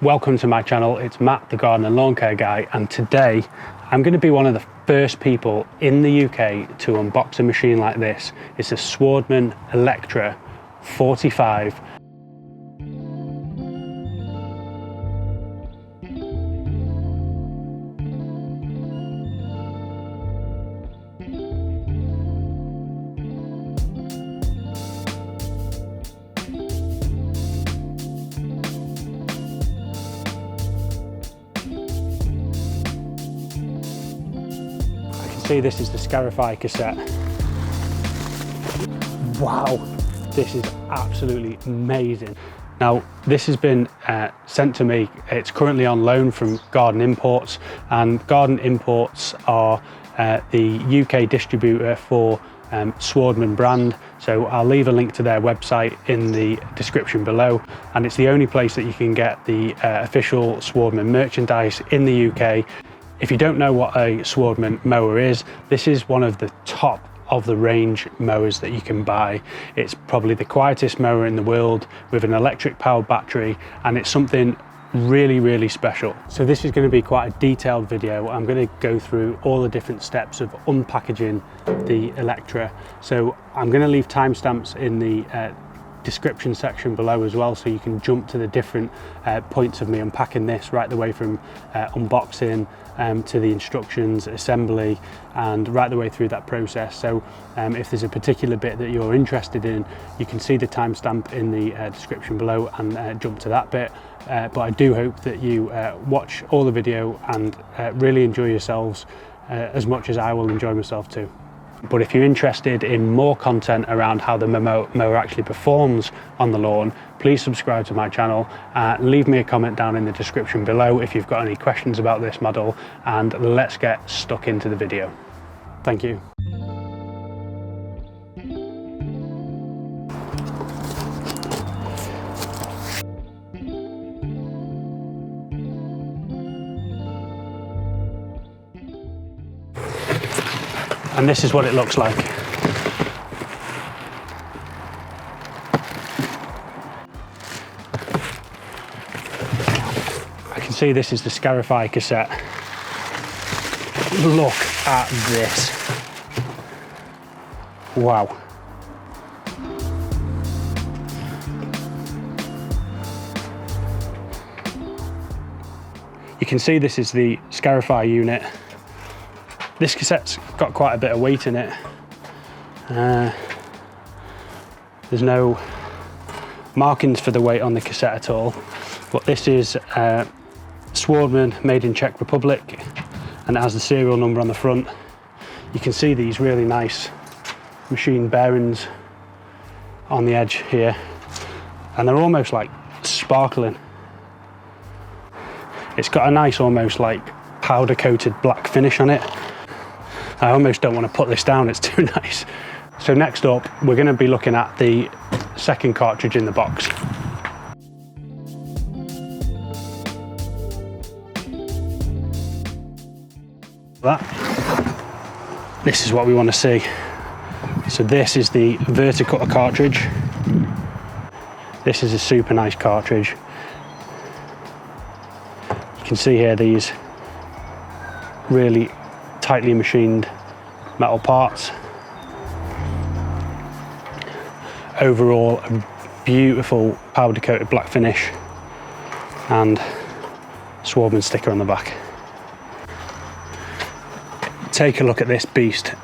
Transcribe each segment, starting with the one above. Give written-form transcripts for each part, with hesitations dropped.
Welcome to my channel. It's Matt, the garden and lawn care guy, and today I'm going to be one of the first people in the UK to unbox a machine like this. It's a Swardman Electra 45. See, this is the Scarifier cassette. Wow, this is absolutely amazing. Now, this has been sent to me. It's currently on loan from Garden Imports, and Garden Imports are the UK distributor for Swardman brand. So I'll leave a link to their website in the description below, and it's the only place that you can get the official Swardman merchandise in the UK. If you don't know what a Swardman mower is, this is one of the top of the range mowers that you can buy. It's probably the quietest mower in the world with an electric powered battery, and it's something really special. So this is going to be quite a detailed video. I'm going to go through all the different steps of unpackaging the Electra. So I'm going to leave timestamps in the description section below as well, so you can jump to the different points of me unpacking this, right the way from unboxing to the instructions, assembly, and right the way through that process. So if there's a particular bit that you're interested in, you can see the timestamp in the description below and jump to that bit. But I do hope that you watch all the video and really enjoy yourselves as much as I will enjoy myself too. But if you're interested in more content around how the mower actually performs on the lawn, please subscribe to my channel. Leave me a comment down in the description below if you've got any questions about this model, and let's get stuck into the video. Thank you. And this is what it looks like. I can see this is the Scarifier cassette. Look at this. Wow. You can see this is the Scarifier unit. This cassette's got quite a bit of weight in it. There's no markings for the weight on the cassette at all, but this is Swardman, made in Czech Republic, and it has the serial number on the front. You can see these really nice machine bearings on the edge here, and they're almost like sparkling. It's got a nice, almost like powder coated black finish on it. I almost don't want to put this down, it's too nice. So next up, we're going to be looking at the second cartridge in the box. This is what we want to see. So this is the Verticutter cartridge. This is a super nice cartridge. You can see here these really tightly machined metal parts. Overall, a beautiful powder coated black finish and Swardman sticker on the back. Take a look at this beast.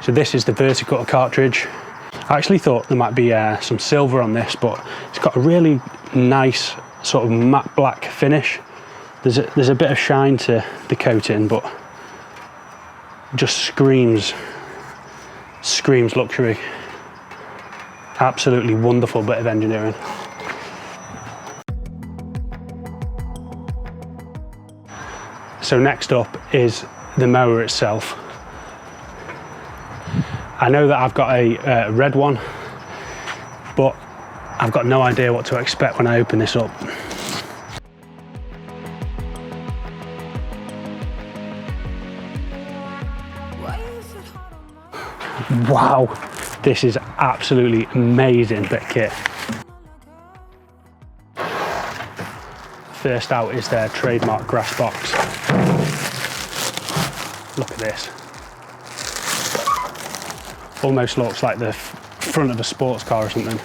So this is the Verticutter cartridge. I actually thought there might be some silver on this, but it's got a really nice sort of matte black finish. There's a bit of shine to the coating, but just screams luxury. Absolutely wonderful bit of engineering. So next up is the mower itself. I know that I've got a red one, but I've got no idea what to expect when I open this up. Wow, this is absolutely amazing bit of kit. First out is their trademark grass box. Look at this. Almost looks like the front of a sports car or something.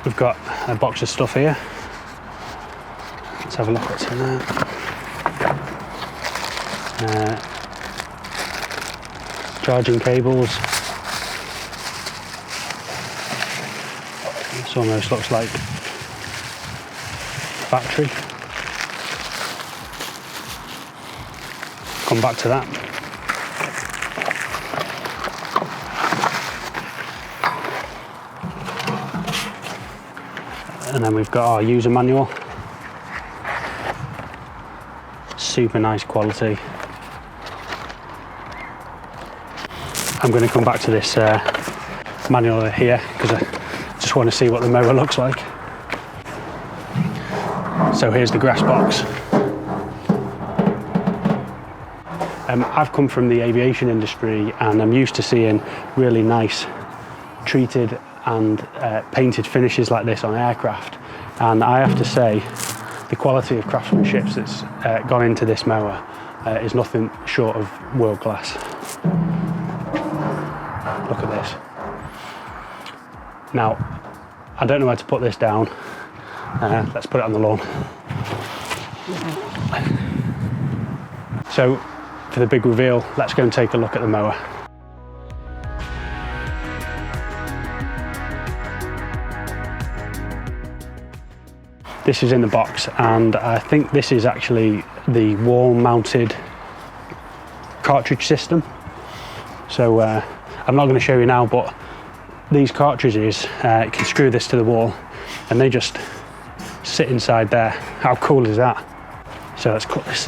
We've got a box of stuff here. Let's have a look what's in there. Charging cables. This almost looks like a battery. Come back to that. And then we've got our user manual. Super nice quality. I'm going to come back to this manual here because I just want to see what the mower looks like. So here's the grass box. I've come from the aviation industry and I'm used to seeing really nice treated and painted finishes like this on aircraft, and I have to say the quality of craftsmanship that's gone into this mower is nothing short of world class. Look at this. Now, I don't know where to put this down. Let's put it on the lawn. So, for the big reveal, let's go and take a look at the mower. This is in the box, and I think this is actually the wall-mounted cartridge system. So I'm not going to show you now, but these cartridges, you can screw this to the wall and they just sit inside there. How cool is that? So let's cut this.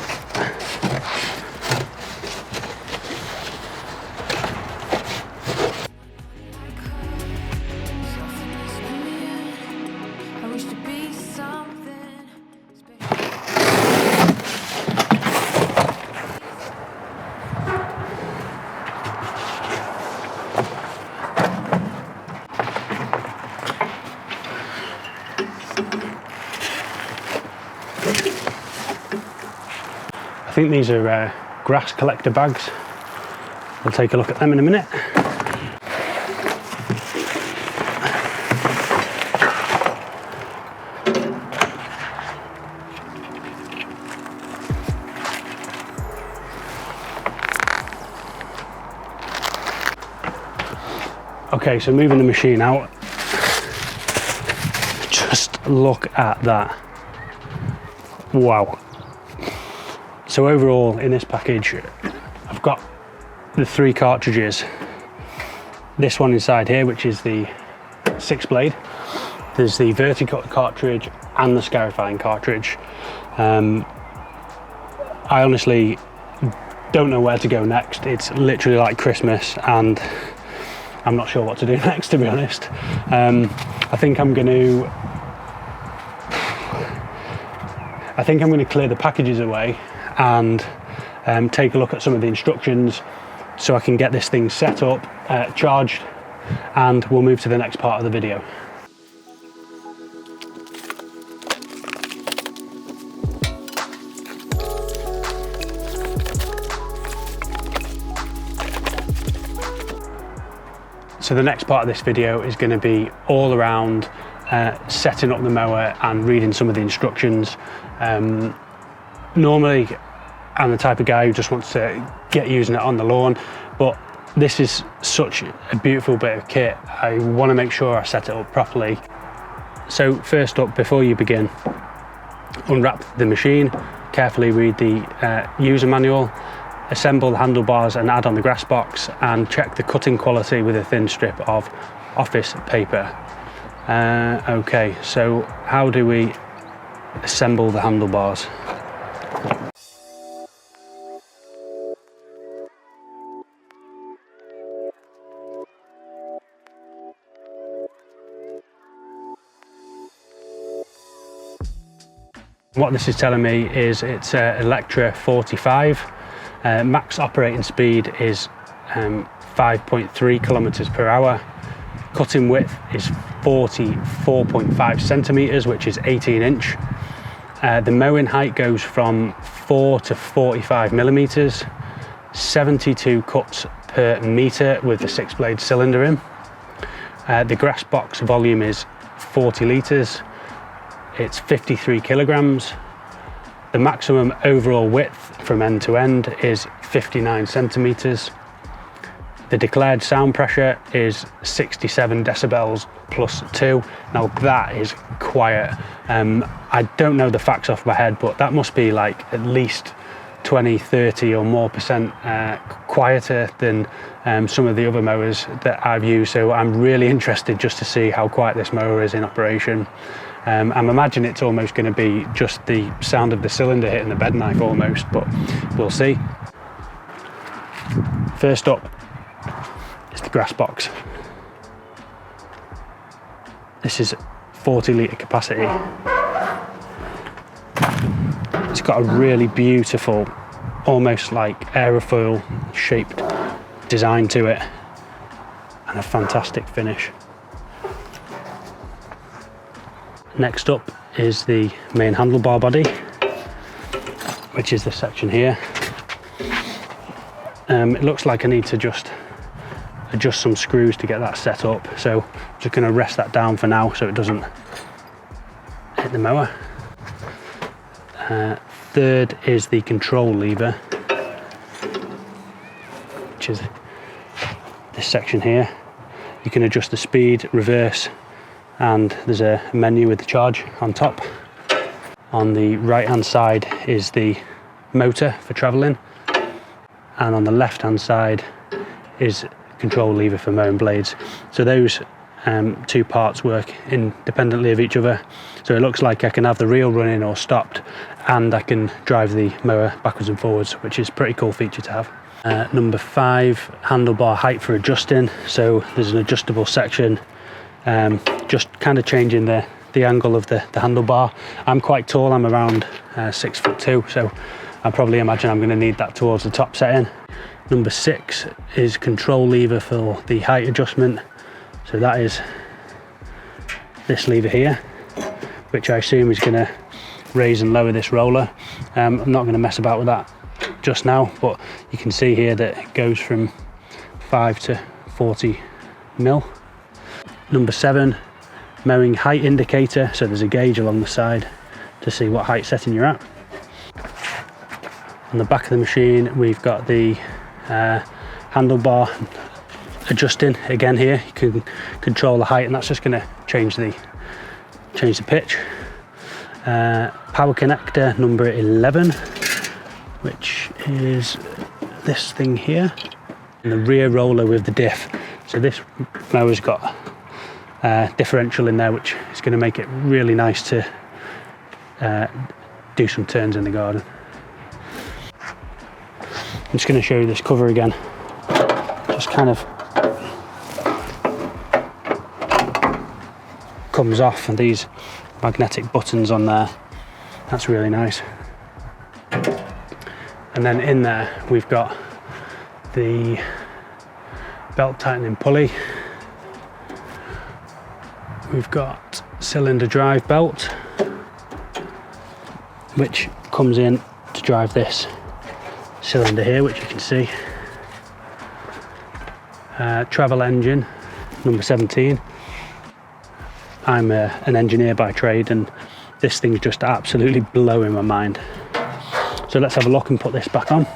I think these are grass collector bags. We'll take a look at them in a minute. Okay, so moving the machine out. Just look at that. Wow. So overall in this package, I've got the 3 cartridges. This one inside here, which is the 6-blade. There's the Verticutter cartridge and the Scarifier cartridge. I honestly don't know where to go next. It's literally like Christmas and I'm not sure what to do next, to be honest. I think I'm going to clear the packages away and take a look at some of the instructions so I can get this thing set up, charged, and we'll move to the next part of the video. So the next part of this video is going to be all around setting up the mower and reading some of the instructions. Normally I'm the type of guy who just wants to get using it on the lawn, but this is such a beautiful bit of kit. I want to make sure I set it up properly. So first up, before you begin, unwrap the machine, carefully read the user manual, assemble the handlebars and add on the grass box, and check the cutting quality with a thin strip of office paper. Okay, so how do we assemble the handlebars? What this is telling me is it's Electra 45. Max operating speed is 5.3 kilometers per hour. Cutting width is 44.5 centimeters, which is 18 inch. The mowing height goes from 4 to 45 millimeters, 72 cuts per meter with the 6-blade cylinder in. The grass box volume is 40 litres, it's 53 kilograms. The maximum overall width from end to end is 59 centimeters. The declared sound pressure is 67 decibels plus 2. Now that is quiet. I don't know the facts off my head, but that must be like at least 20, 30 or more percent quieter than some of the other mowers that I've used. So I'm really interested just to see how quiet this mower is in operation. I'm imagining it's almost going to be just the sound of the cylinder hitting the bed knife almost, but we'll see. First up is the grass box. This is 40 litre capacity. It's got a really beautiful, almost like aerofoil shaped design to it, and a fantastic finish. Next up is the main handlebar body, which is this section here. It looks like I need to just adjust some screws to get that set up, so I'm just going to rest that down for now so it doesn't hit the mower. Third is the control lever, which is this section here. You can adjust the speed, reverse, and there's a menu with the charge on top. On the right hand side is the motor for travelling, and on the left hand side is control lever for mowing blades. So those two parts work independently of each other, so it looks like I can have the reel running or stopped, and I can drive the mower backwards and forwards, which is a pretty cool feature to have. Number 5, handlebar height for adjusting. So there's an adjustable section, just kind of changing the angle of the handlebar. I'm quite tall, I'm around 6'2", so I probably imagine I'm going to need that towards the top setting. Number 6 is control lever for the height adjustment. So that is this lever here, which I assume is going to raise and lower this roller. I'm not going to mess about with that just now, but you can see here that it goes from 5 to 40 mil. Number 7, mowing height indicator. So there's a gauge along the side to see what height setting you're at. On the back of the machine, we've got the handlebar adjusting again. Here you can control the height, and that's just going to change the pitch. Power connector number 11, which is this thing here, and the rear roller with the diff. So this mower's got differential in there, which is going to make it really nice to do some turns in the garden. I'm just going to show you this cover again. Just kind of comes off, and these magnetic buttons on there, that's really nice. And then in there we've got the belt tightening pulley, we've got cylinder drive belt, which comes in to drive this cylinder here, which you can see. Travel engine number 17. I'm an engineer by trade, and this thing's just absolutely blowing my mind. So let's have a look and put this back on.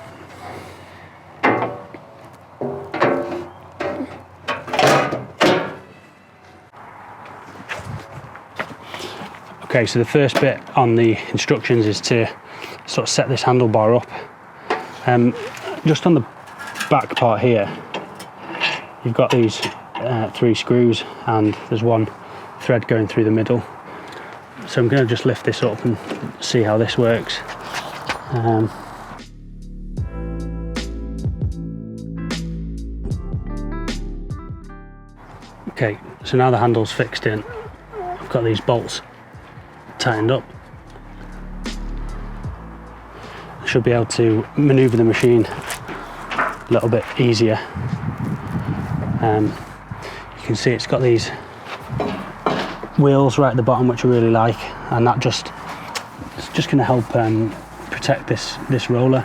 Okay, so the first bit on the instructions is to sort of set this handlebar up. Just on the back part here, you've got these 3 screws, and there's one thread going through the middle. So I'm going to just lift this up and see how this works. Okay, so now the handle's fixed in, I've got these bolts tightened up. should be able to maneuver the machine a little bit easier. You can see it's got these wheels right at the bottom, which I really like, and that it's just going to help protect this roller.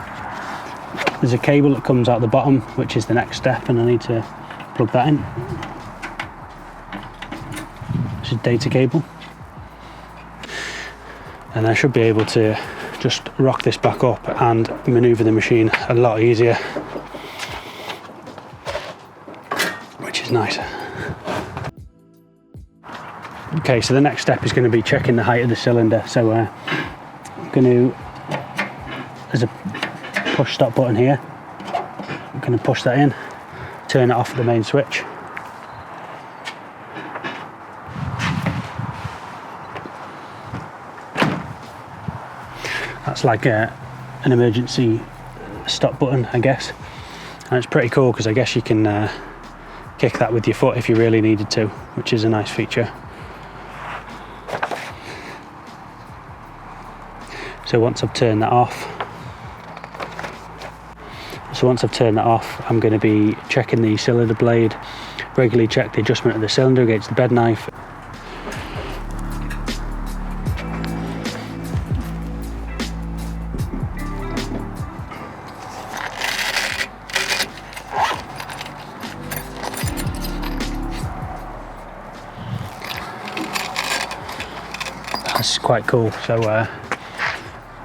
There's a cable that comes out the bottom, which is the next step, and I need to plug that in. This is data cable, and I should be able to just rock this back up and maneuver the machine a lot easier, which is nice. Okay, so the next step is going to be checking the height of the cylinder. So I'm going to, there's a push stop button here. I'm going to push that in, turn it off at the main switch. That's like an emergency stop button, I guess. And it's pretty cool because I guess you can kick that with your foot if you really needed to, which is a nice feature. So once I've turned that off, I'm going to be checking the cylinder blade, regularly check the adjustment of the cylinder against the bed knife. That's quite cool. So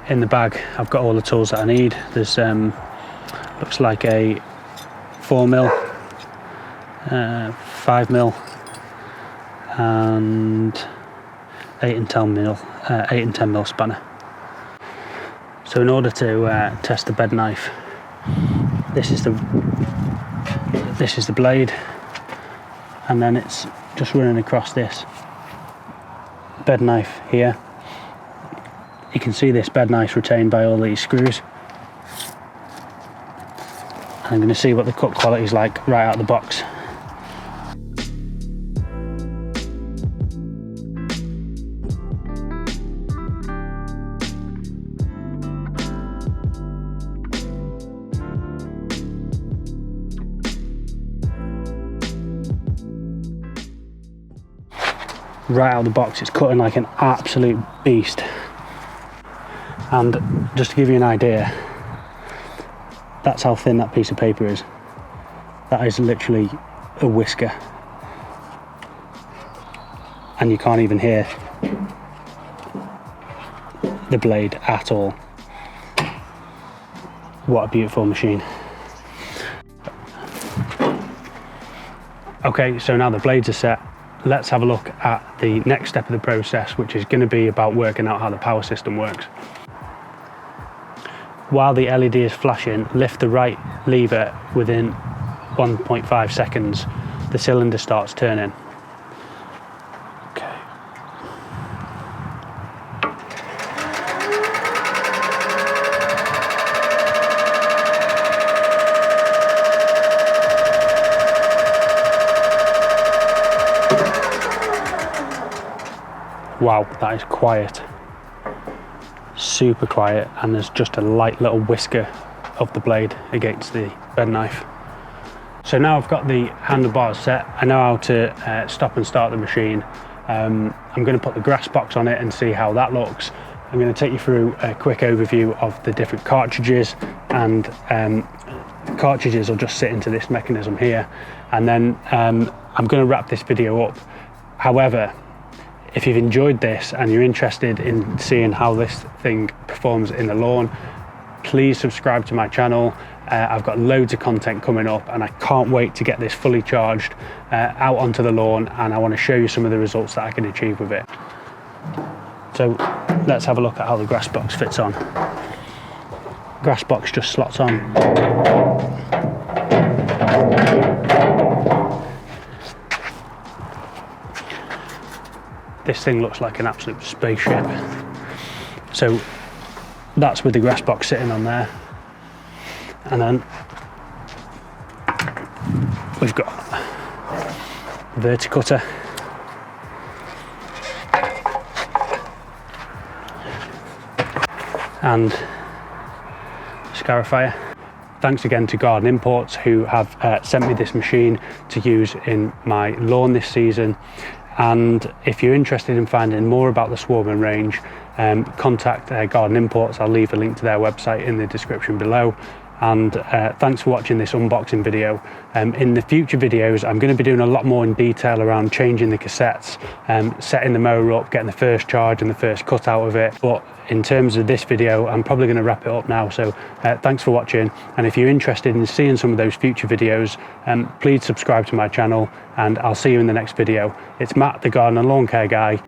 in the bag I've got all the tools that I need. There's looks like a 4mm, 5mm and 8 and 10mm spanner. So in order to test the bed knife, this is the blade, and then it's just running across this bed knife here. You can see this bed knife retained by all these screws. And I'm going to see what the cut quality is like right out of the box. Right out of the box, it's cutting like an absolute beast. And just to give you an idea, that's how thin that piece of paper is. That is literally a whisker. And you can't even hear the blade at all. What a beautiful machine. Okay, so now the blades are set, let's have a look at the next step of the process, which is going to be about working out how the power system works. While the LED is flashing, lift the right lever. Within 1.5 seconds, the cylinder starts turning. Okay. Wow, that is quiet. Super quiet, and there's just a light little whisker of the blade against the bed knife. So now I've got the handlebars set, I know how to stop and start the machine. I'm going to put the grass box on it and see how that looks. I'm going to take you through a quick overview of the different cartridges, and cartridges will just sit into this mechanism here, and then I'm going to wrap this video up. However, if you've enjoyed this and you're interested in seeing how this thing performs in the lawn, please subscribe to my channel. I've got loads of content coming up, and I can't wait to get this fully charged out onto the lawn, and I want to show you some of the results that I can achieve with it. So let's have a look at how the grass box fits on. Grass box just slots on. This thing looks like an absolute spaceship. So that's with the grass box sitting on there. And then we've got a Verticutter. And Scarifier. Thanks again to Garden Imports, who have sent me this machine to use in my lawn this season. And if you're interested in finding more about the Swardman range, contact Garden Imports. I'll leave a link to their website in the description below. And thanks for watching this unboxing video. In the future videos, I'm going to be doing a lot more in detail around changing the cassettes, setting the mower up, getting the first charge and the first cut out of it. But in terms of this video, I'm probably going to wrap it up now. So thanks for watching. And if you're interested in seeing some of those future videos, please subscribe to my channel, and I'll see you in the next video. It's Matt, the garden and lawn care guy.